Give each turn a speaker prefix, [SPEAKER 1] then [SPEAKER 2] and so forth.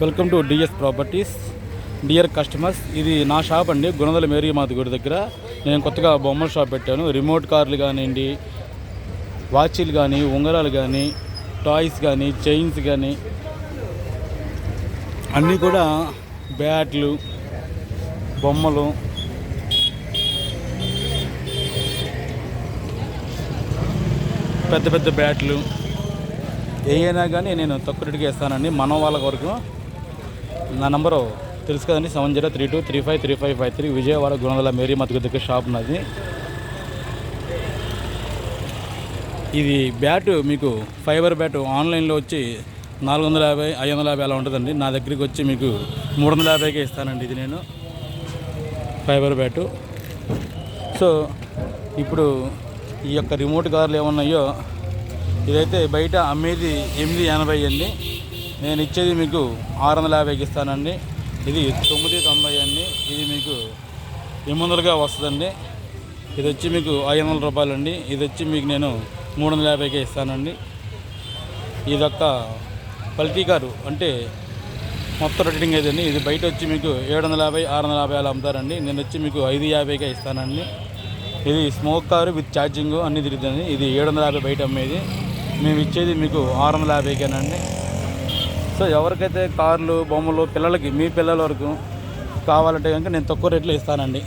[SPEAKER 1] Welcome to DS properties. Dear customers, ఇది నా shop అండి, గుణదల మేరీ మాత గుడి దగ్గర. నేను కొత్తగా బొమ్మల షాప్ పెట్టాను. రిమోట్ కార్లు కానివ్వండి, వాచీలు కానీ, ఉంగరాలు కానీ, టాయ్స్ కానీ, చైన్స్ కానీ అన్నీ కూడా, బ్యాట్లు, బొమ్మలు, పెద్ద పెద్ద బ్యాట్లు ఏమైనా కానీ నేను తక్కువ రేటుకి ఇస్తానండి. మన వాళ్ళ వరకు నా నంబరు తెలుసు కదండి, 7032353553, విజయవాడ గుణదల మేరీ మాత దగ్గర షాప్ ఉన్నది. ఇది బ్యాటు మీకు ఫైబర్ బ్యాటు ఆన్లైన్లో వచ్చి 450, 550 అలా ఉంటుందండి. నా దగ్గరికి వచ్చి మీకు 350కే ఇస్తానండి. ఇది నేను ఫైబర్ బ్యాటు. సో ఇప్పుడు ఈ యొక్క రిమోట్ కార్లు ఏమున్నాయో, ఇదైతే బయట అమ్మేది 880 అండి, నేను ఇచ్చేది మీకు 650కి ఇస్తానండి. ఇది 990 అండి. ఇది మీకు 800గా వస్తుందండి. ఇది వచ్చి మీకు 500 రూపాయలండి. ఇది వచ్చి మీకు నేను 350కే ఇస్తానండి. ఇదొక్క పల్టీ కారు అంటే మొత్తం రేటింగ్ అయితేండి. ఇది బయట వచ్చి మీకు 750, 650 అలా అమ్ముతారండి. నేను వచ్చి మీకు 550కే ఇస్తానండి. ఇది స్మోక్ కారు విత్ ఛార్జింగ్ అన్నీ తిరుగుతుంది. ఇది 750 బయట అమ్మేది, మేము ఇచ్చేది మీకు 650కేనండి. సో ఎవరికైతే కార్లు, బొమ్మలు పిల్లలకి, మీ పిల్లల వరకు కావాలంటే కనుక నేను తక్కువ రేట్లో ఇస్తానండి.